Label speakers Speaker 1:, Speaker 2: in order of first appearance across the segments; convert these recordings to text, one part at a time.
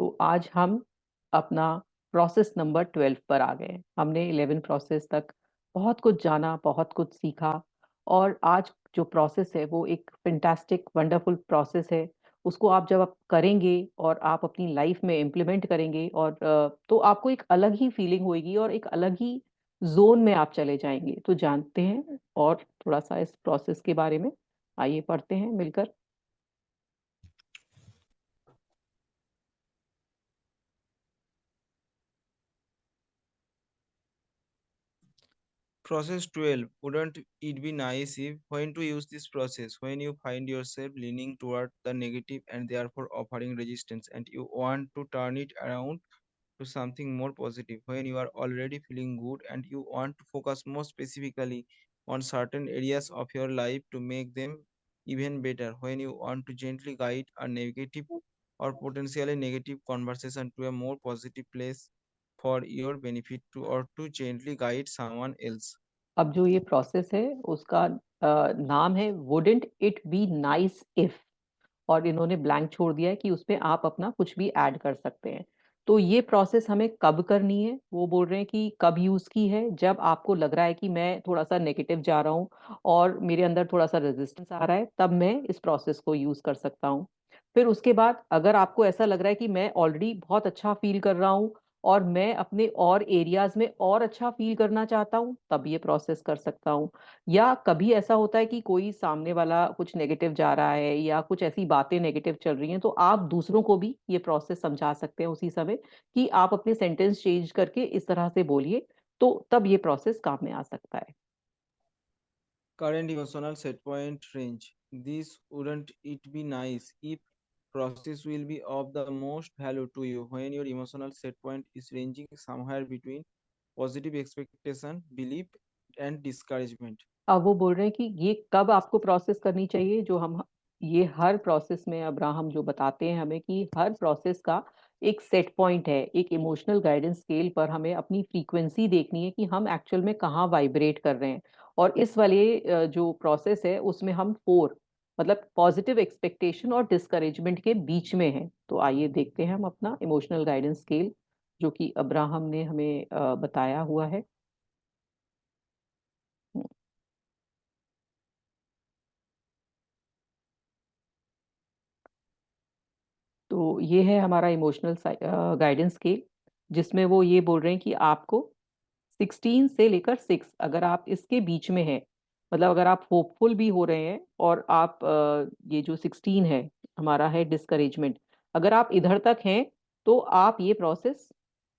Speaker 1: तो आज हम अपना प्रोसेस नंबर 12 पर आ गए। हमने 11 प्रोसेस तक बहुत कुछ जाना, बहुत कुछ सीखा और आज जो प्रोसेस है वो एक फैंटास्टिक वंडरफुल प्रोसेस है। उसको आप जब आप करेंगे और आप अपनी लाइफ में इम्प्लीमेंट करेंगे और तो आपको एक अलग ही फीलिंग होगी और एक अलग ही ज़ोन में आप चले जाएँगे। तो जानते हैं और थोड़ा-सा इस प्रोसेस के बारे में, आइए पढ़ते हैं मिलकर।
Speaker 2: Process 12. Wouldn't it be nice if, when to use this process, when you find yourself leaning toward the negative and therefore offering resistance, and you want to turn it around to something more positive, when you are already feeling good and you want to focus more specifically on certain areas of your life to make them even better, when you want to gently guide a negative or potentially negative conversation to a more positive place for your benefit to or to gently guide someone else.
Speaker 1: अब जो ये process है उसका नाम है wouldn't it be nice if, और इन्होंने blank छोड़ दिया है कि उसमें आप अपना कुछ भी ऐड कर सकते हैं। तो ये प्रोसेस हमें कब करनी है, वो बोल रहे हैं कि कब यूज की है, जब आपको लग रहा है कि मैं थोड़ा सा नेगेटिव जा रहा हूँ और मेरे अंदर थोड़ा सा रेजिस्टेंस आ रहा है, तब मैं इस प्रोसेस को यूज कर सकता हूँ। फिर उसके बाद अगर आपको ऐसा लग रहा है कि मैं ऑलरेडी बहुत अच्छा फील कर रहा हूँ और मैं अपने और एरियाज में और अच्छा फील करना चाहता हूँ, तब ये प्रोसेस कर सकता हूँ। या कभी ऐसा होता है कि कोई सामने वाला कुछ नेगेटिव जा रहा है या कुछ ऐसी बातें नेगेटिव चल रही हैं, तो आप दूसरों को भी ये प्रोसेस समझा सकते हैं उसी समय कि आप अपने सेंटेंस चेंज करके इस तरह से बोलिए, तो तब ये प्रोसेस काम में आ सकता है।
Speaker 2: Current emotional set point range. This wouldn't it be nice if process will be of the most value to you when your emotional set point is ranging somewhere between positive expectation, belief, and discouragement.
Speaker 1: अब वो बोल रहे हैं कि ये कब आपको process करनी चाहिए, जो हम ये हर प्रोसेस में अब्राहम जो बताते हैं हमें कि हर प्रोसेस का एक सेट पॉइंट है, एक इमोशनल गाइडेंस स्केल पर हमें अपनी फ्रीक्वेंसी देखनी है कि हम एक्चुअल में कहाँ वाइब्रेट कर रहे हैं। और इस वाले जो प्रोसेस है उसमें हम फोर, मतलब पॉजिटिव एक्सपेक्टेशन और डिस्करेजमेंट के बीच में है। तो आइए देखते हैं हम अपना इमोशनल गाइडेंस स्केल जो कि अब्राहम ने हमें बताया हुआ है। तो ये है हमारा इमोशनल गाइडेंस स्केल, जिसमें वो ये बोल रहे हैं कि आपको 16 से लेकर 6, अगर आप इसके बीच में हैं, मतलब अगर आप होपफुल भी हो रहे हैं और आप ये जो 16 है हमारा है डिस्करेजमेंट, अगर आप इधर तक हैं तो आप ये प्रोसेस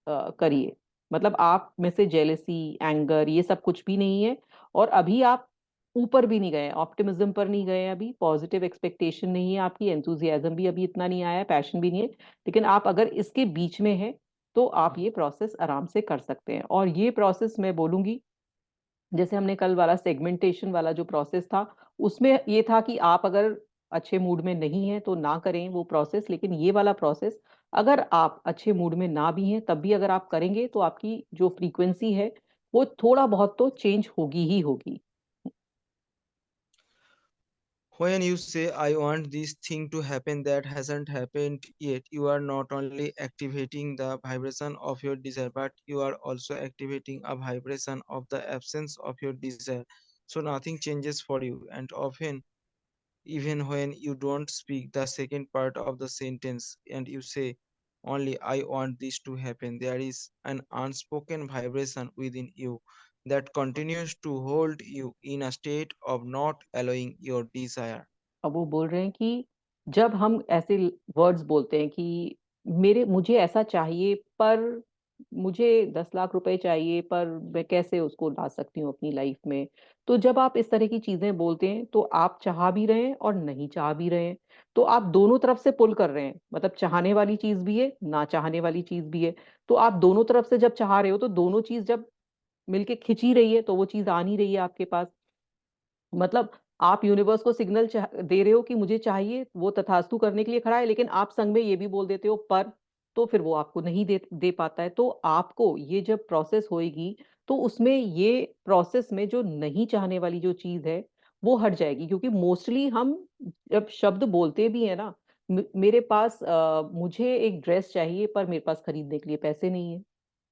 Speaker 1: करिए। मतलब आप में से जेलेसी, एंगर ये सब कुछ भी नहीं है और अभी आप ऊपर भी नहीं गए, ऑप्टिमिज्म पर नहीं गए, अभी पॉजिटिव एक्सपेक्टेशन नहीं है आपकी, एंथुजियाज्म भी अभी इतना नहीं आया है, पैशन भी नहीं है, लेकिन आप अगर इसके बीच में हैं तो आप ये प्रोसेस आराम से कर सकते हैं। और ये प्रोसेस मैं बोलूंगी, जैसे हमने कल वाला सेगमेंटेशन वाला जो प्रोसेस था, उसमें ये था कि आप अगर अच्छे मूड में नहीं हैं तो ना करें वो प्रोसेस, लेकिन ये वाला प्रोसेस अगर आप अच्छे मूड में ना भी हैं तब भी अगर आप करेंगे तो आपकी जो फ्रीक्वेंसी है वो थोड़ा बहुत तो चेंज होगी ही होगी।
Speaker 2: When you say, I want this thing to happen that hasn't happened yet, you are not only activating the vibration of your desire, but you are also activating a vibration of the absence of your desire. So nothing changes for you, and often even when you don't speak the second part of the sentence and you say only I want this to happen, there is an unspoken vibration within you that continues to hold you in a state of not allowing your desire.
Speaker 1: अब वो बोल रहे हैं कि जब हम ऐसे words बोलते हैं कि मेरे मुझे ऐसा चाहिए पर मुझे 10 लाख रुपए चाहिए पर मैं कैसे उसको ला सकती हूँ अपनी लाइफ में, तो जब आप इस तरह की चीजें बोलते हैं तो आप चाह भी रहे हैं और नहीं चाह भी रहे हैं। तो आप दोनों तरफ से पुल कर रहे हैं, मतलब चाहने वाली चीज भी है, ना चाहने वाली चीज भी है। तो आप दोनों तरफ से जब चाह रहे हो तो दोनों चीज जब मिलके खिंची रही है तो वो चीज आ नहीं रही है आपके पास। मतलब आप यूनिवर्स को सिग्नल दे रहे हो कि मुझे चाहिए, वो तथास्तु करने के लिए खड़ा है, लेकिन आप संग में ये भी बोल देते हो पर, तो फिर वो आपको नहीं दे दे पाता है। तो आपको ये जब प्रोसेस होएगी तो उसमें ये प्रोसेस में जो नहीं चाहने वाली जो चीज है वो हट जाएगी, क्योंकि मोस्टली हम जब शब्द बोलते भी है ना, मेरे पास मुझे एक ड्रेस चाहिए पर मेरे पास खरीदने के लिए पैसे नहीं है,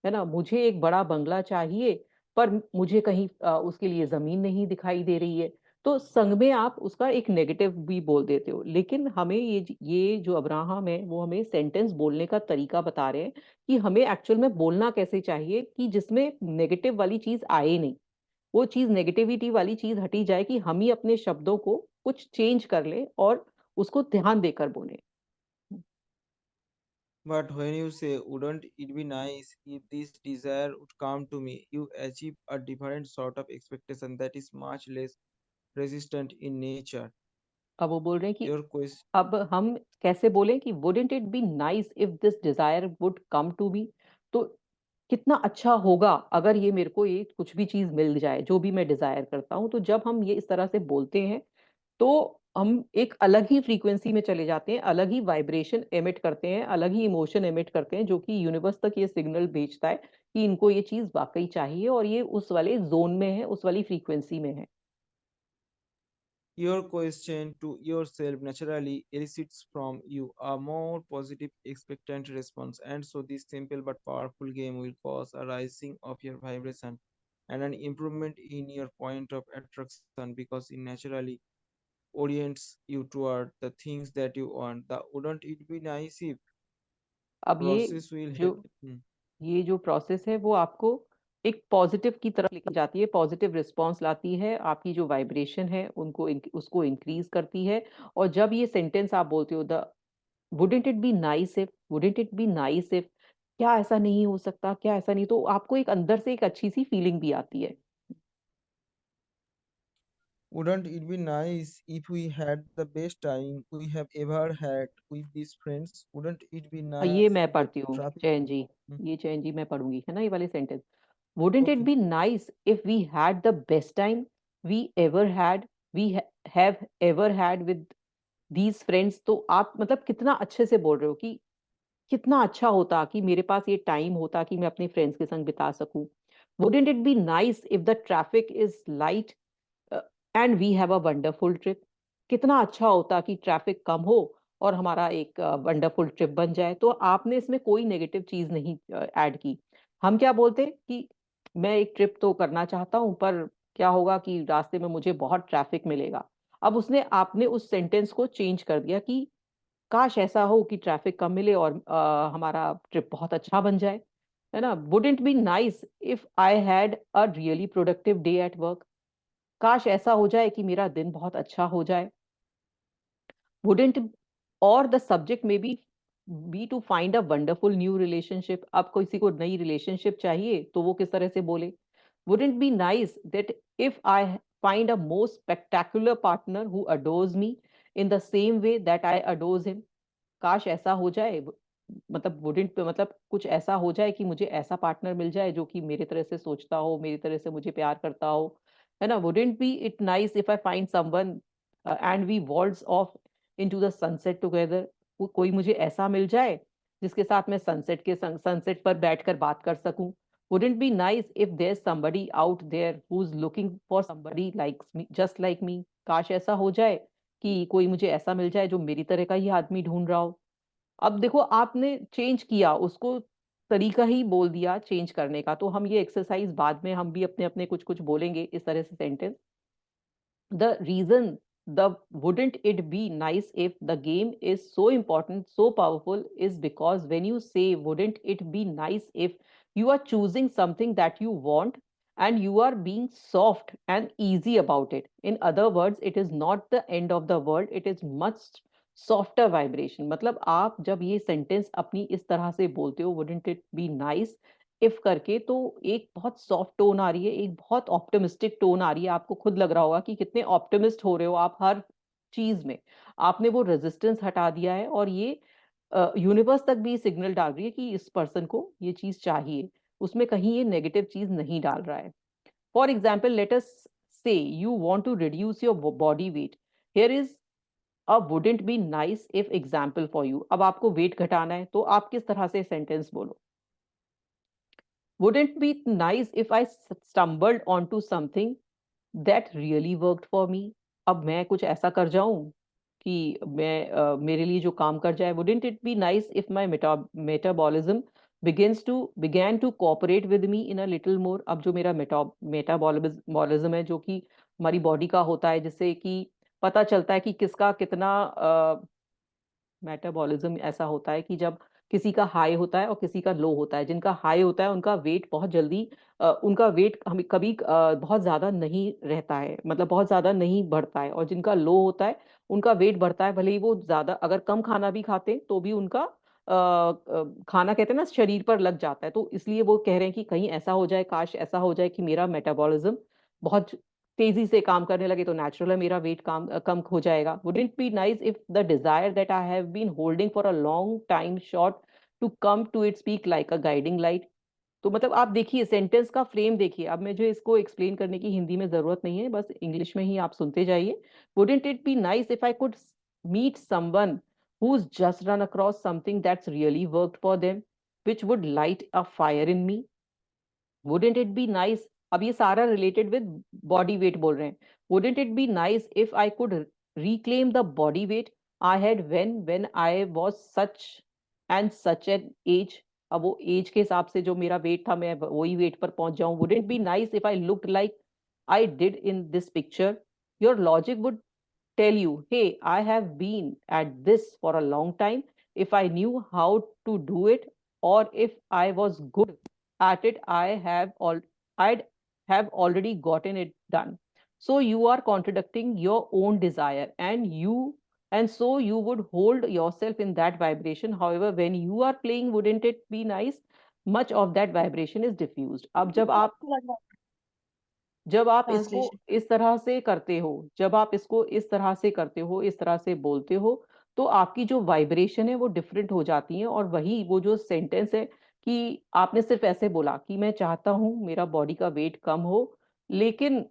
Speaker 1: है ना। मुझे एक बड़ा बंगला चाहिए पर मुझे कहीं उसके लिए जमीन नहीं दिखाई दे रही है। तो संग में आप उसका एक नेगेटिव भी बोल देते हो, लेकिन हमें ये जो अब्राहम है वो हमें सेंटेंस बोलने का तरीका बता रहे हैं कि हमें एक्चुअल में बोलना कैसे चाहिए कि जिसमें नेगेटिव वाली चीज आए नहीं, वो चीज नेगेटिविटी वाली चीज हटी जाए, कि हम ही अपने शब्दों को कुछ चेंज कर ले और उसको ध्यान देकर बोले।
Speaker 2: But when you say, wouldn't it be nice if this desire would come to me, you achieve a different sort of expectation that is much less resistant in nature.
Speaker 1: अब वो बोल रहे हैं कि
Speaker 2: Your question,
Speaker 1: अब हम कैसे बोलें कि wouldn't it be nice if this desire would come to me. तो कितना अच्छा होगा अगर ये मेरे को ये कुछ भी चीज मिल जाए जो भी मैं डिजायर करता हूँ। तो जब हम ये इस तरह से बोलते हैं तो हम एक अलग ही फ्रीक्वेंसी में चले जाते हैं, अलग ही वाइब्रेशन एमिट करते हैं, अलग ही इमोशन एमिट करते हैं, जो कि यूनिवर्स तक ये सिग्नल भेजता है कि इनको ये चीज वाकई चाहिए और ये उस वाले जोन में है, उस वाली फ्रीक्वेंसी में है।
Speaker 2: your question to yourself naturally elicits from you a more positive expectant response, and so this simple but powerful game will cause a rising of your vibration and an improvement in your point of attraction because it naturally orients you toward the things that you want. The wouldn't it be nice if
Speaker 1: अब
Speaker 2: process will
Speaker 1: जो
Speaker 2: help.
Speaker 1: ये जो process है वो आपको एक positive की तरफ लेके जाती है, पॉजिटिव रिस्पॉन्स लाती है, आपकी जो वाइब्रेशन है उनको उसको इंक्रीज करती है। और जब ये सेंटेंस आप बोलते हो, the wouldn't it be nice if, wouldn't it be nice if, क्या ऐसा नहीं हो सकता, क्या ऐसा नहीं, तो आपको एक अंदर से एक अच्छी सी फीलिंग भी आती है।
Speaker 2: Wouldn't it be nice if we had the best time we have ever had with these friends? Wouldn't it be
Speaker 1: ये
Speaker 2: nice
Speaker 1: मैं
Speaker 2: if the
Speaker 1: पढ़ती हूँ
Speaker 2: traffic?
Speaker 1: चैन जी,
Speaker 2: Hmm,
Speaker 1: ये चैन जी मैं पढ़ूंगी, है ना, ये वाले sentence. Wouldn't it
Speaker 2: okay.
Speaker 1: Be nice if we had the best time we ever had, we have ever had with these friends. तो आप मतलब कितना अच्छे से बोल रहे हो कि कितना अच्छा होता कि मेरे पास ये टाइम होता कि मैं अपने फ्रेंड्स के संग बिता सकूं। Wouldn't it be nice if the traffic is light and we have a wonderful trip. कितना अच्छा होता कि ट्रैफिक कम हो और हमारा एक वंडरफुल ट्रिप बन जाए। तो आपने इसमें कोई नेगेटिव चीज नहीं ऐड की। हम क्या बोलते कि मैं एक ट्रिप तो करना चाहता हूं पर क्या होगा कि रास्ते में मुझे बहुत ट्रैफिक मिलेगा। अब उसने आपने उस सेंटेंस को चेंज कर दिया कि काश ऐसा हो कि ट्रैफिक कम मिले और हमारा ट्रिप बहुत अच्छा बन जाए, है ना। Wouldn't be nice if I had a really productive day at work. काश ऐसा हो जाए कि मेरा दिन बहुत अच्छा हो जाए। वुडेंट, और द सब्जेक्ट में be to find a wonderful new relationship. अब किसी को नई रिलेशनशिप चाहिए तो वो किस तरह से बोले, wouldn't be nice that if I find a most spectacular partner who adores me in the same way that I adores him. काश ऐसा हो जाए, मतलब वुडेंट पे मतलब कुछ ऐसा हो जाए कि मुझे ऐसा पार्टनर मिल जाए जो कि मेरी तरह से सोचता हो, मेरी तरह से मुझे प्यार करता हो, है ना। Wouldn't be it nice if I find someone and we waltz off into the sunset together. कोई मुझे ऐसा मिल जाए जिसके साथ मैं सनसेट पर बैठकर बात कर सकूं। Wouldn't be nice if there somebody out there who is looking for somebody like me, just like me. काश ऐसा हो जाए कि कोई मुझे ऐसा मिल जाए जो मेरी तरह का ही आदमी ढूंढ रहा हो। अब देखो आपने चेंज किया उसको, तरीका ही बोल दिया चेंज करने का। तो हम ये एक्सरसाइज बाद में हम भी अपने अपने कुछ कुछ बोलेंगे इस तरह से sentence. The reason the wouldn't it be nice if the game is so important, so powerful, is because when you say wouldn't it be nice if, you are choosing something that you want and you are being soft and easy about it. In other words, it is not the end of the world, it is much softer vibration। मतलब आप जब ये sentence अपनी इस तरह से बोलते हो, wouldn't it be nice if करके, तो एक बहुत सॉफ्ट टोन आ रही है, एक बहुत ऑप्टिमिस्टिक टोन आ रही है। आपको खुद लग रहा होगा कि कितने ऑप्टिमिस्ट हो रहे हो आप हर चीज में। आपने वो रेजिस्टेंस हटा दिया है और ये यूनिवर्स तक भी सिग्नल डाल रही है कि इस पर्सन को ये चीज चाहिए, उसमें कहीं ये नेगेटिव चीज नहीं डाल रहा है। For example let us say you want to reduce your body weight, here is a wouldn't be nice if example for you. अब आपको वेट घटाना है तो आप किस तरह से सेंटेंस बोलो, wouldn't be nice if I stumbled onto something that really worked for me। अब मैं कुछ ऐसा कर जाऊं कि मैं मेरे लिए जो काम कर जाए, wouldn't it be nice if my metabolism began to cooperate with me in a little more? अब जो मेरा मेटाबॉलिज्म है, जो कि हमारी बॉडी का होता है, जिससे कि पता चलता है कि किसका कितना मेटाबॉलिज्म ऐसा होता है कि जब किसी का हाई होता है और किसी का लो होता है, जिनका हाई होता है उनका वेट बहुत जल्दी उनका वेट हमें कभी बहुत ज्यादा नहीं रहता है, मतलब बहुत ज्यादा नहीं बढ़ता है, और जिनका लो होता है उनका वेट बढ़ता है, भले ही वो ज्यादा अगर कम खाना भी खाते हैं तो भी उनका खाना कहते हैं ना शरीर पर लग जाता है। तो इसलिए वो कह रहे हैं कि कहीं ऐसा हो जाए, काश ऐसा हो जाए कि मेरा मेटाबॉलिज्म बहुत तेजी से काम करने लगे तो नेचुरल है मेरा वेट कम हो जाएगा। wouldn't be nice if the desire that I have been holding for a long time short to come to its peak like a guiding light? तो मतलब आप देखिए सेंटेंस का फ्रेम देखिए, अब मुझे इसको एक्सप्लेन करने की हिंदी में जरूरत नहीं है, बस इंग्लिश में ही आप सुनते जाइए। wouldn't it be nice if I could meet someone who's just run across something that's really worked for them, which would light a fire in me? Wouldn't it be nice, अब ये सारा related with body weight बोल रहे हैं। Wouldn't it be nice if I could reclaim the body weight I had when I was such and such an age? अब वो as के हिसाब से जो मेरा वेट था मैं वही वेट पर पहुंच जाऊं। Wouldn't be nice if I looked like I did in this picture? Your logic would tell you, hey, I have been at this for a long time. If I knew how to do it, or if I was good at it, I'd have already gotten it done. So you are contradicting your own desire, and so you would hold yourself in that vibration. However, when you are playing, wouldn't it be nice? Much of that vibration is diffused. अब जब आप इसको
Speaker 3: translation.
Speaker 1: इस तरह से करते हो, जब आप इसको इस तरह से करते हो, इस तरह से बोलते हो, तो आपकी जो वाइब्रेशन है वो डिफरेंट हो जाती है। और वही वो जो सेंटेंस है कि आपने सिर्फ ऐसे बोला कि मैं चाहता हूं मेरा बॉडी का वेट कम हो, लेकिन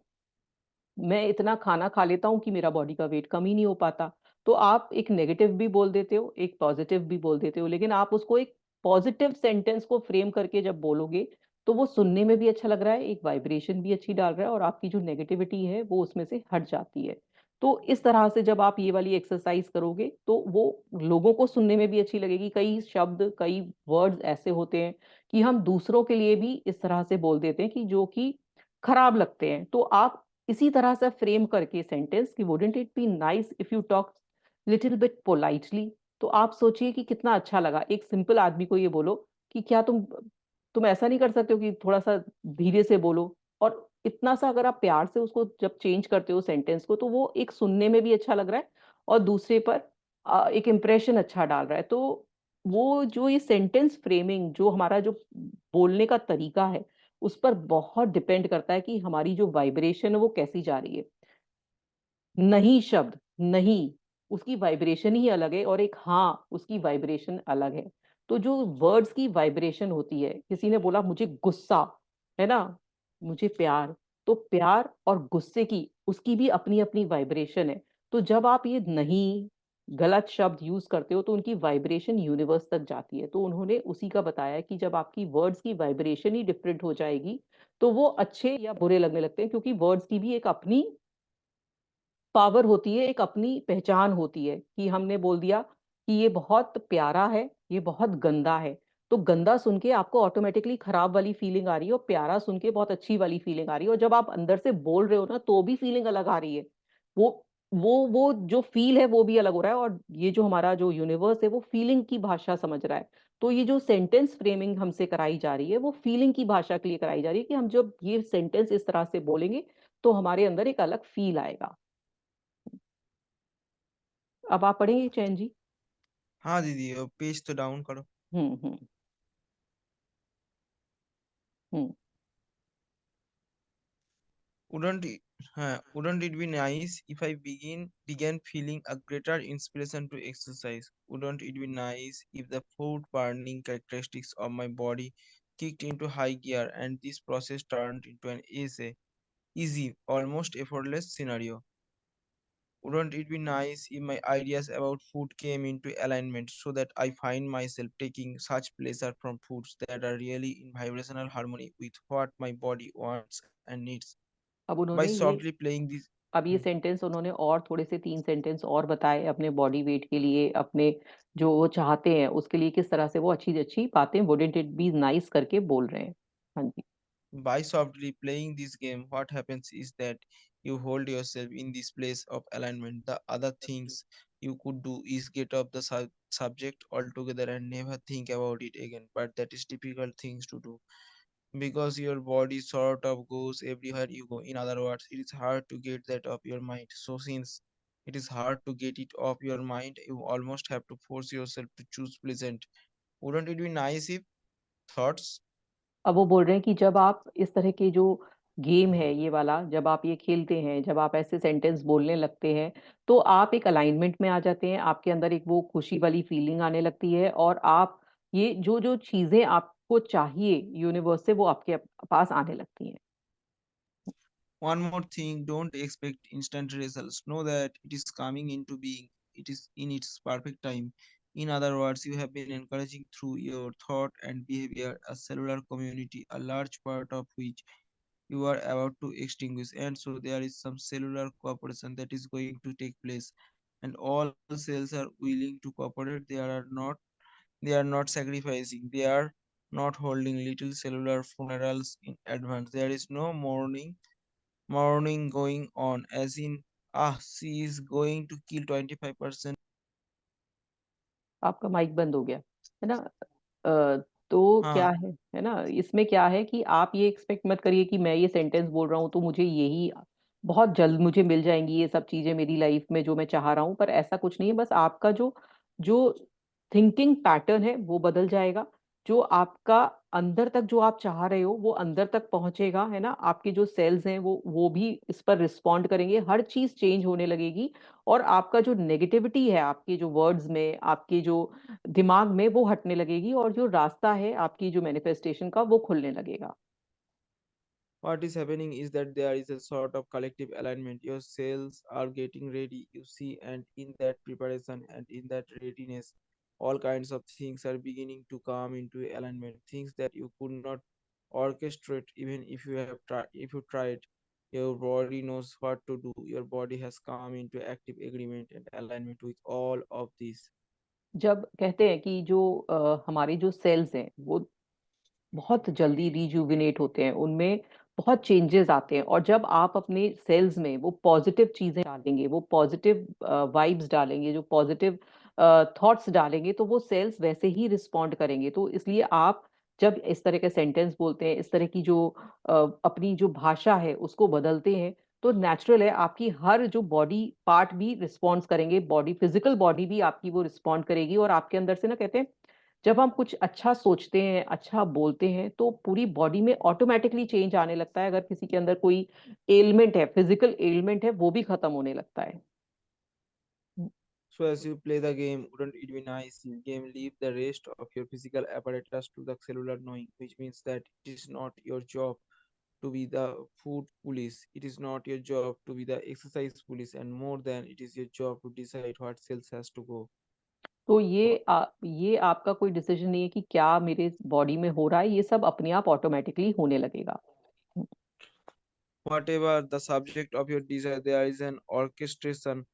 Speaker 1: मैं इतना खाना खा लेता हूँ कि मेरा बॉडी का वेट कम ही नहीं हो पाता। तो आप एक नेगेटिव भी बोल देते हो, एक पॉजिटिव भी बोल देते हो, लेकिन आप उसको एक पॉजिटिव सेंटेंस को फ्रेम करके जब बोलोगे तो वो सुनने में भी अच्छा लग रहा है, एक वाइब्रेशन भी अच्छी डाल रहा है, और आपकी जो नेगेटिविटी है वो उसमें से हट जाती है। तो इस तरह से जब आप ये वाली एक्सरसाइज करोगे तो वो लोगों को सुनने में भी अच्छी लगेगी। कई शब्द, कई वर्ड्स ऐसे होते हैं कि हम दूसरों के लिए भी इस तरह से बोल देते हैं कि जो कि खराब लगते हैं। तो आप इसी तरह से फ्रेम करके सेंटेंस कि wouldn't it be nice if you talk little bit politely, तो आप सोचिए कि कितना अच्छा लगा। एक सिंपल आदमी को ये बोलो कि क्या तुम ऐसा नहीं कर सकते हो कि थोड़ा सा धीरे से बोलो, और इतना सा अगर आप प्यार से उसको जब चेंज करते हो सेंटेंस को, तो वो एक सुनने में भी अच्छा लग रहा है और दूसरे पर एक इम्प्रेशन अच्छा डाल रहा है। तो वो जो ये सेंटेंस फ्रेमिंग, जो हमारा जो बोलने का तरीका है, उस पर बहुत डिपेंड करता है कि हमारी जो वाइब्रेशन है वो कैसी जा रही है। नहीं शब्द नहीं, उसकी वाइब्रेशन ही अलग है, और एक हाँ उसकी वाइब्रेशन अलग है। तो जो वर्ड्स की वाइब्रेशन होती है, किसी ने बोला मुझे गुस्सा, है ना, मुझे प्यार, तो प्यार और गुस्से की उसकी भी अपनी अपनी वाइब्रेशन है। तो जब आप ये नहीं गलत शब्द यूज करते हो तो उनकी वाइब्रेशन यूनिवर्स तक जाती है। तो उन्होंने उसी का बताया कि जब आपकी वर्ड्स की वाइब्रेशन ही डिफरेंट हो जाएगी तो वो अच्छे या बुरे लगने लगते हैं, क्योंकि वर्ड्स की भी एक अपनी पावर होती है, एक अपनी पहचान होती है। कि हमने बोल दिया कि ये बहुत प्यारा है, ये बहुत गंदा है, तो गंदा सुन के आपको ऑटोमेटिकली खराब वाली फीलिंग आ रही है, और प्यारा सुन के बहुत अच्छी वाली फीलिंग आ रही है। और जब आप अंदर से बोल रहे हो ना तो भी फीलिंग अलग आ रही है। वो वो जो फील है वो भी अलग हो रहा है, और ये जो हमारा जो यूनिवर्स है वो फीलिंग की भाषा समझ रहा है। तो ये जो सेंटेंस फ्रेमिंग हमसे कराई जा रही है वो फीलिंग की भाषा के लिए कराई जा रही है, कि हम जब ये सेंटेंस इस तरह से बोलेंगे तो हमारे अंदर एक अलग फील आएगा। अब आप पढ़ेंगे चैन जी?
Speaker 2: हाँ दीदी, पेज तो डाउन करो।
Speaker 1: हम्म। हम्म।
Speaker 2: Wouldn't it, wouldn't it be nice if I began feeling a greater inspiration to exercise? Wouldn't it be nice if the food burning characteristics of my body kicked into high gear and this process turned into an easy, almost effortless scenario? Wouldn't it be nice if my ideas about food came into alignment so that I find myself taking such pleasure from foods that are really in vibrational harmony with what my body wants and needs?
Speaker 1: अब
Speaker 2: By
Speaker 1: उन्होंने ये
Speaker 2: softly playing this.
Speaker 1: अब ये
Speaker 2: Hmm.
Speaker 1: Sentence उन्होंने और थोड़े से 3 sentence और बताए अपने बॉडी वेट के लिए, अपने जो वो चाहते हैं उसके लिए, किस तरह से वो अच्छी अच्छी बातें वुडंट इट बी नाइस करके बोल रहे हैं। हाँ जी।
Speaker 2: By softly playing this game, what happens is that you hold yourself in this place of alignment. The other things you could do is get off the subject altogether and never think about it again. But that is difficult things to do because your body sort of goes everywhere you go. In other words, it is hard to get that off your mind. So since it is hard to get it off your mind, you almost have to force yourself to choose pleasant. Wouldn't it be nice if thoughts?
Speaker 1: अब वो बोल रहे हैं कि जब आप इस तरह के जो गेम है ये वाला, जब आप ये खेलते हैं, जब आप ऐसे सेंटेंस बोलने लगते हैं, तो आप एक अलाइनमेंट में आ जाते हैं, आपके अंदर एक वो खुशी वाली फीलिंग आने लगती है, और आप ये जो जो चीजें आपको चाहिए यूनिवर्स से, वो आपके पास आने लगती हैं।
Speaker 2: One more thing, don't expect instant results. Know that it is coming into being. It is in its perfect time. In other words, you have been encouraging through your thought and behavior a cellular community, a large part of which you are about to extinguish. And so there is some cellular cooperation that is going to take place. And all cells are willing to cooperate. They are not sacrificing. They are not holding little cellular funerals in advance. There is no mourning going on, as in, she is going to kill 25%.
Speaker 1: आपका mic बंद हो गया है ना। तो क्या
Speaker 2: हाँ,
Speaker 1: है ना, इसमें क्या है कि आप ये एक्सपेक्ट मत करिए कि मैं ये सेंटेंस बोल रहा हूँ तो मुझे यही बहुत जल्द मुझे मिल जाएंगी ये सब चीजें मेरी लाइफ में जो मैं चाह रहा हूँ, पर ऐसा कुछ नहीं है। बस आपका जो जो थिंकिंग पैटर्न है वो बदल जाएगा, जो आपका अंदर तक जो आप चाह रहे हो वो अंदर तक पहुंचेगा, है ना। आपके जो सेल्स हैं वो भी इस पर रिस्पॉन्ड करेंगे, हर चीज चेंज होने लगेगी, और आपका जो नेगेटिविटी है आपके जो वर्ड्स में, आपके जो दिमाग में, वो हटने लगेगी, और जो रास्ता है आपकी जो मैनिफेस्टेशन का वो खुलने लगेगा।
Speaker 2: what is happening is that there is a sort of collective alignment. Your cells are getting ready, you see, and in that preparation and in that readiness, all kinds of things are beginning to come into alignment. Things that you could not orchestrate even if you tried. Your body knows what to do. Your body has come into active agreement and alignment with all of this.
Speaker 1: जब कहते हैं कि जो हमारे जो sales हैं वो बहुत जल्दी रिजुविनेट होते हैं, उनमें बहुत चेंजेस आते हैं, और जब आप अपने सेल्स में वो पॉजिटिव चीजें डालेंगे, वो पॉजिटिव वाइब्स डालेंगे, जो पॉजिटिव थॉट्स डालेंगे, तो वो सेल्स वैसे ही रिस्पॉन्ड करेंगे। तो इसलिए आप जब इस तरह के सेंटेंस बोलते हैं, इस तरह की जो अपनी जो भाषा है उसको बदलते हैं, तो नेचुरल है आपकी हर जो बॉडी पार्ट भी रिस्पॉन्स करेंगे, बॉडी फिजिकल बॉडी भी आपकी वो रिस्पॉन्ड करेगी, और आपके अंदर से ना, कहते हैं जब हम कुछ अच्छा सोचते हैं, अच्छा बोलते हैं, तो पूरी बॉडी में ऑटोमेटिकली चेंज आने लगता है। अगर किसी के अंदर कोई एलिमेंट है, फिजिकल एलिमेंट है, वो भी खत्म होने लगता है।
Speaker 2: So as you play the game, wouldn't it be nice if game leave the rest of your physical apparatus to the cellular knowing, which means that it is not your job to be the food police, it is not your job to be the exercise police, and more than it is your job to decide what cells has to go.
Speaker 1: तो ये आपका कोई decision नहीं है कि क्या मेरे body में हो रहा है, ये सब अपने आप ऑटोमेटिकली होने लगेगा।
Speaker 2: Whatever the subject of your desire, there is an orchestration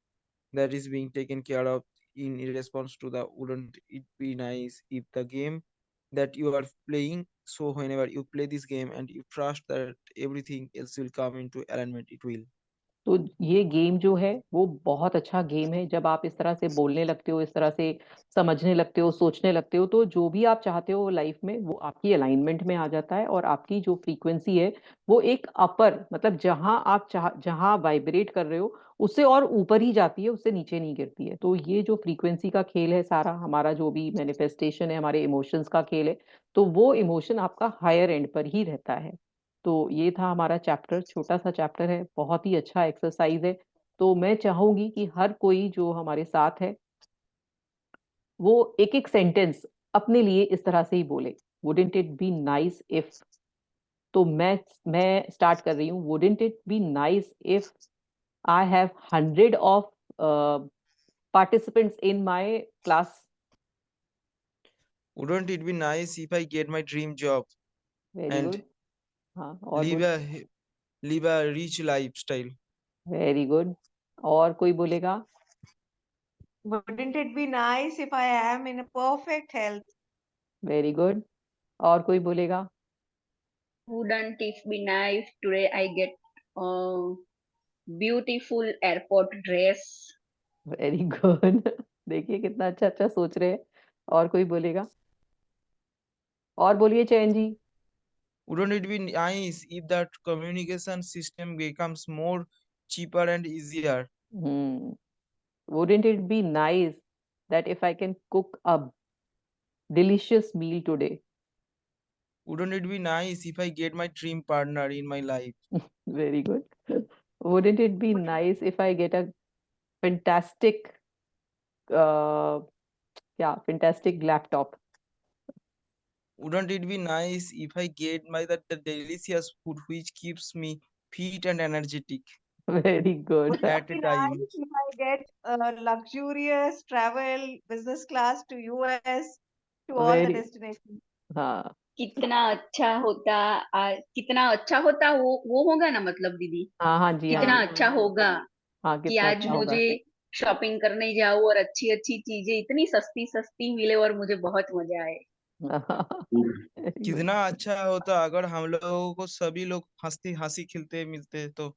Speaker 2: that is being taken care of in response to the wouldn't it be nice if the game that you are playing, so whenever you play this game and you trust that everything else will come into alignment, it will.
Speaker 1: तो ये game जो है वो बहुत अच्छा game है। जब आप इस तरह से बोलने लगते हो, इस तरह से समझने लगते हो, सोचने लगते हो, तो जो भी आप चाहते हो लाइफ में वो आपकी अलाइनमेंट में आ जाता है, और आपकी जो फ्रीक्वेंसी है वो एक अपर, मतलब जहां वाइब्रेट कर रहे हो उससे और ऊपर ही जाती है, उससे नीचे नहीं गिरती है। तो ये जो फ्रीक्वेंसी का खेल है सारा, हमारा जो भी मैनिफेस्टेशन है, हमारे इमोशंस का खेल है, तो वो इमोशन आपका हायर एंड पर ही रहता है। तो ये था हमारा चैप्टर, छोटा सा चैप्टर है, बहुत ही अच्छा एक्सरसाइज है। तो मैं चाहूंगी कि हर कोई जो हमारे साथ है वो एक एक सेंटेंस अपने लिए इस तरह से ही बोले, wouldn't it be nice if. तो मैं स्टार्ट कर रही हूँ। Wouldn't it be nice if I have 100 participants in my class.
Speaker 2: Wouldn't it be nice if I get my dream job
Speaker 1: very
Speaker 2: and
Speaker 1: good. हाँ, और
Speaker 2: live
Speaker 1: बोल।
Speaker 2: a live a rich lifestyle?
Speaker 1: Very good. और कोई बोलेगा?
Speaker 3: Wouldn't it be nice if I am in a perfect health?
Speaker 1: Very good. और कोई बोलेगा?
Speaker 4: Wouldn't it be nice today I get a beautiful airport dress?
Speaker 1: Very good. देखिए कितना अच्छा अच्छा सोच रहे हैं। और कोई बोलेगा? और बोलिए चैन जी।
Speaker 2: Wouldn't it be nice if that communication system becomes more cheaper and easier?
Speaker 1: Hmm. Wouldn't it be nice that if I can cook a delicious meal today?
Speaker 2: Wouldn't it be nice if I get my dream partner in my life?
Speaker 1: Very good. Wouldn't it be nice if I get a fantastic, fantastic laptop?
Speaker 2: Wouldn't it be nice if I get the delicious food which keeps me fit and energetic
Speaker 1: Very good.
Speaker 3: Wouldn't
Speaker 2: at
Speaker 3: it
Speaker 2: a
Speaker 3: be
Speaker 2: time?
Speaker 3: nice if I get luxurious travel, business class to US, to all the
Speaker 1: Very,
Speaker 3: destinations?
Speaker 1: हाँ
Speaker 4: कितना अच्छा होता कितना अच्छा होता वो होगा ना, मतलब दीदी
Speaker 1: हाँ हाँ जी, हाँ
Speaker 4: कितना
Speaker 1: जी,
Speaker 4: अच्छा होगा
Speaker 1: हाँ
Speaker 4: कि
Speaker 1: कितना
Speaker 4: आज
Speaker 1: अच्छा होगा।
Speaker 4: मुझे शॉपिंग करने जाऊं और अच्छी अच्छी चीजें इतनी सस्ती सस्ती मिले और मुझे बहुत मजा आए।
Speaker 1: Very good.
Speaker 2: कितना अच्छा होता अगर हम लोगों को सभी लोग हंसती हंसी खिलते मिलते तो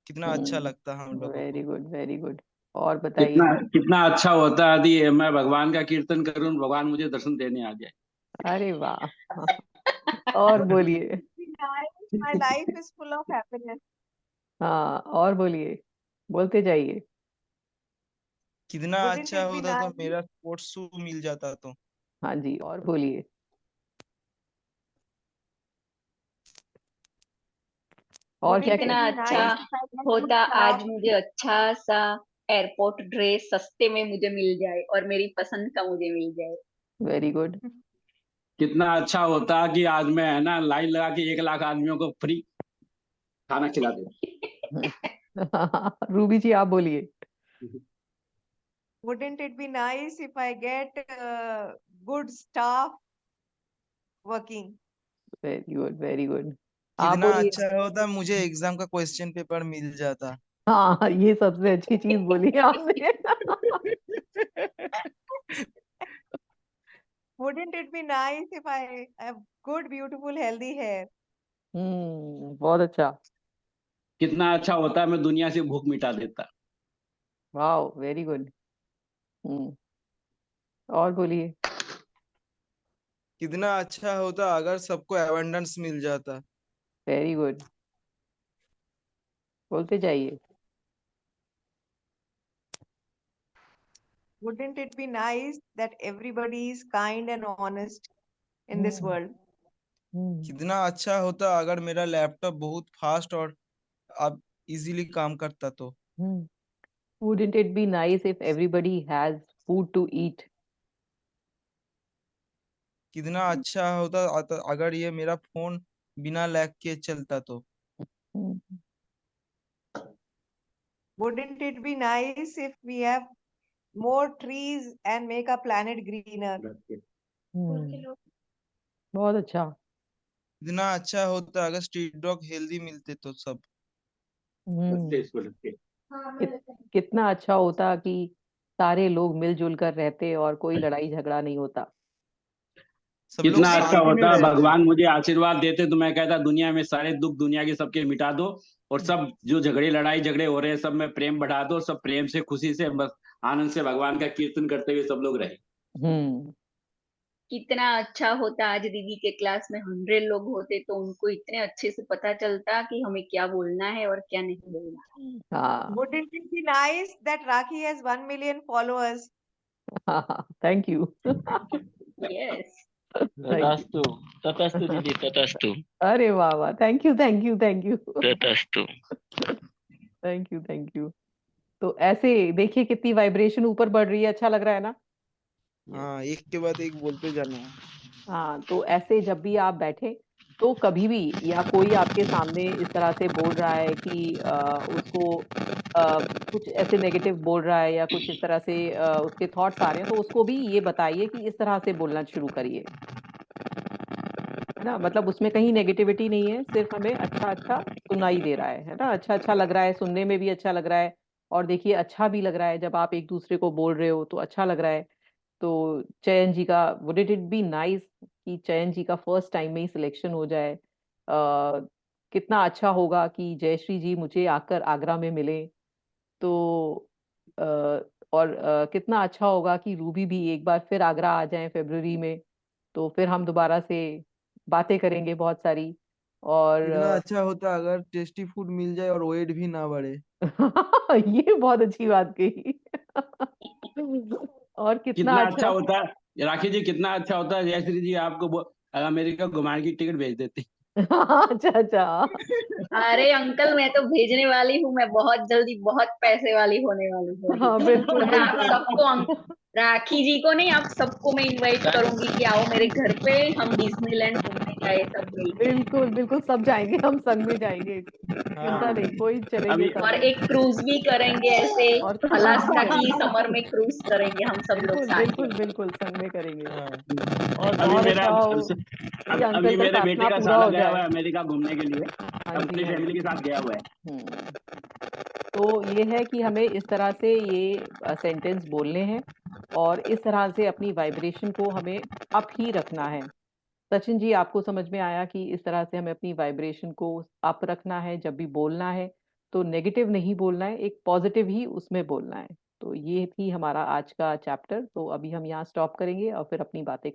Speaker 2: कितना अच्छा लगता हम लोगों
Speaker 1: वेरी
Speaker 2: को।
Speaker 1: Good, very good. और
Speaker 5: कितना
Speaker 1: बताइए।
Speaker 5: कितना अच्छा होता यदि मैं भगवान का कीर्तन करूं, भगवान मुझे दर्शन देने आ जाए।
Speaker 1: अरे वाह। और बोलिए।
Speaker 3: Be nice, my life is full of happiness.
Speaker 1: हाँ और बोलिए, बोलते जाइए।
Speaker 2: कितना
Speaker 3: Wouldn't
Speaker 2: अच्छा
Speaker 3: it be
Speaker 2: होता तो
Speaker 3: nice?
Speaker 2: मेरा स्पोर्ट्स शू मिल जाता तो।
Speaker 1: हाँ जी, और बोलिए। और क्या
Speaker 3: Wouldn't
Speaker 1: कह
Speaker 3: it
Speaker 4: कितना
Speaker 3: be
Speaker 4: अच्छा
Speaker 3: nice if I get good
Speaker 4: होता आज
Speaker 3: staff?
Speaker 4: मुझे अच्छा सा एयरपोर्ट ड्रेस सस्ते में मुझे मिल जाए और मेरी पसंद का मुझे मिल जाए।
Speaker 1: Very good.
Speaker 5: कितना अच्छा होता कि आज मैं है ना लाइन लगा के 1 लाख आदमियों को फ्री खाना खिला दे।
Speaker 1: रूबी जी आप बोलिए।
Speaker 3: Wouldn't it be nice if I get good staff working?
Speaker 1: Very good, very good. आप
Speaker 2: कितना
Speaker 1: बोलिए।
Speaker 2: अच्छा होता मुझे एग्जाम का क्वेश्चन पेपर मिल जाता।
Speaker 1: हाँ ये सबसे अच्छी चीज बोली है आपने।
Speaker 3: Wouldn't it be nice if I have good, beautiful, healthy hair?
Speaker 1: बहुत अच्छा।
Speaker 5: कितना अच्छा होता मैं दुनिया से भूख मिटा देता।
Speaker 1: Wow, very good. हम्म। और बोलिए।
Speaker 2: कितना अच्छा होता अगर सबको अबंडेंस मिल जाता।
Speaker 1: वेरी गुड, बोलते जाइए।
Speaker 3: Wouldn't it be nice that everybody is kind and honest in this
Speaker 1: hmm
Speaker 3: world?
Speaker 1: हम्म
Speaker 2: कितना अच्छा होता अगर मेरा लैपटॉप बहुत फास्ट और अब इजीली काम करता तो।
Speaker 1: हम्म। Wouldn't it be nice if everybody has food to eat?
Speaker 2: कितना अच्छा होता अगर ये मेरा फोन बिना लैग के चलता तो।
Speaker 1: हम्म
Speaker 3: Wouldn't it be nice if we have more trees and make our planet greener?
Speaker 1: हम्म, बहुत अच्छा।
Speaker 2: कितना अच्छा होता अगर स्ट्रीट डॉग हेल्दी मिलते तो सब।
Speaker 1: हम्म।
Speaker 5: इसको लगते
Speaker 1: कितना अच्छा होता कि सारे लोग मिलजुल कर रहते और कोई लड़ाई झगड़ा नहीं होता।
Speaker 2: सब लोग
Speaker 5: कितना अच्छा
Speaker 2: शांति में
Speaker 5: होता
Speaker 2: रहते।
Speaker 5: भगवान मुझे आशीर्वाद देते तो मैं कहता दुनिया में सारे दुख दुनिया के सबके मिटा दो और सब जो लड़ाई झगड़े हो रहे हैं सब में प्रेम बढ़ा दो, सब प्रेम से खुशी से बस आनंद से भगवान का कीर्तन करते हुए सब लोग रहे।
Speaker 1: हम्म
Speaker 4: कितना अच्छा होता आज दीदी के क्लास में 100 लोग होते तो उनको इतने अच्छे से पता चलता कि हमें क्या बोलना है और क्या नहीं बोलना।
Speaker 1: हाँ
Speaker 3: Wouldn't it be nice that Rakhi has 1 million followers?
Speaker 1: हाँ, thank you.
Speaker 4: Yes
Speaker 1: thank you.
Speaker 6: तथास्तु तथास्तु दीदी तथास्तु
Speaker 1: अरे वाह वाह, thank you thank you thank you.
Speaker 6: तथास्तु।
Speaker 1: Thank you thank you. तो ऐसे देखिए कितनी वाइब्रेशन ऊपर बढ़ रही है, अच्छा लग रहा है ना।
Speaker 2: हाँ एक के बाद एक बोलते जाना है।
Speaker 1: हाँ तो ऐसे जब भी आप बैठे तो कभी भी या कोई आपके सामने इस तरह से बोल रहा है कि उसको कुछ ऐसे नेगेटिव बोल रहा है या कुछ इस तरह से उसके थॉट्स आ रहे हैं, तो उसको भी ये बताइए कि इस तरह से बोलना शुरू करिए। है ना, मतलब उसमें कहीं नेगेटिविटी नहीं है, सिर्फ हमें अच्छा अच्छा सुनाई दे रहा है ना, अच्छा अच्छा लग रहा है, सुनने में भी अच्छा लग रहा है। और देखिए अच्छा भी लग रहा है जब आप एक दूसरे को बोल रहे हो तो अच्छा लग रहा है। तो चयन जी का वुड इट बी नाइस कि चयन जी का फर्स्ट टाइम में ही सिलेक्शन हो जाए। कितना अच्छा होगा कि जयश्री जी मुझे आकर आगरा में मिले। तो अ, और कितना अच्छा होगा कि रूबी भी एक बार फिर आगरा आ जाए फरवरी में। तो फिर हम दोबारा से बातें करेंगे बहुत सारी। और
Speaker 2: कितना अच्छा होता अगर टेस्टी फूड मिल जाए और वेट भी ना बढ़े।
Speaker 1: ये बहुत अच्छी बात कही। और कितना
Speaker 5: कितना अच्छा
Speaker 1: अच्छा।
Speaker 5: होता है राखी जी, कितना अच्छा होता है जयश्री जी आपको अमेरिका घुमाने की टिकट भेज देती।
Speaker 1: अच्छा अच्छा।
Speaker 4: अरे अंकल, मैं तो भेजने वाली हूँ, मैं बहुत जल्दी बहुत पैसे वाली होने वाली हूँ अभी।
Speaker 1: हाँ बिल्कुल
Speaker 4: और आप
Speaker 1: बिल्कुल।
Speaker 4: सबको राखी जी को नहीं, आप सबको मैं इनवाइट करूंगी कि आओ मेरे घर पे, हम डिज्नीलैंड घूमने जाए सब मिलके।
Speaker 1: बिल्कुल बिल्कुल सब जाएंगे, हम संग में जाएंगे, चिंता
Speaker 2: हाँ
Speaker 1: नहीं, कोई चलेंगे
Speaker 5: अभी
Speaker 1: सब
Speaker 4: और
Speaker 1: हम।
Speaker 4: एक क्रूज भी करेंगे ऐसे,
Speaker 1: और क्रूज भी
Speaker 4: अलास्का की
Speaker 1: करेंगे।
Speaker 4: समर में क्रूज करेंगे हम सब लोग
Speaker 1: बिल्कुल
Speaker 4: साथ में।
Speaker 1: बिल्कुल बिल्कुल संग में करेंगे।
Speaker 2: हाँ।
Speaker 1: और
Speaker 5: अभी
Speaker 1: बहुत
Speaker 5: मेरा
Speaker 1: अच्छा हो कि अंकल
Speaker 5: अभी
Speaker 1: का
Speaker 5: मेरे बेटे
Speaker 1: सपना
Speaker 5: का
Speaker 1: पूरा
Speaker 5: साला
Speaker 1: हो
Speaker 5: गया हुआ
Speaker 1: जाए।
Speaker 5: है अमेरिका घूमने के लिए,
Speaker 1: हाँ जी
Speaker 5: अपनी
Speaker 1: हाँ
Speaker 5: फैमिली
Speaker 1: जी।
Speaker 5: के साथ गया हुआ है।
Speaker 1: हम्म। तो ये है कि हमें इस तरह से ये सेंटेंस बोलने हैं, और इस तरह से अपनी वाइब्रेशन को हमें अप ही रखना है। सचिन जी, आपको समझ में आया कि इस तरह से हमें अपनी वाइब्रेशन को अप रखना है, जब भी बोलना है तो नेगेटिव नहीं बोलना है, एक पॉजिटिव ही उसमें बोलना है। तो ये थी हमारा आज का चैप्टर। तो अभी हम यहाँ स्टॉप करेंगे और फिर अपनी बातें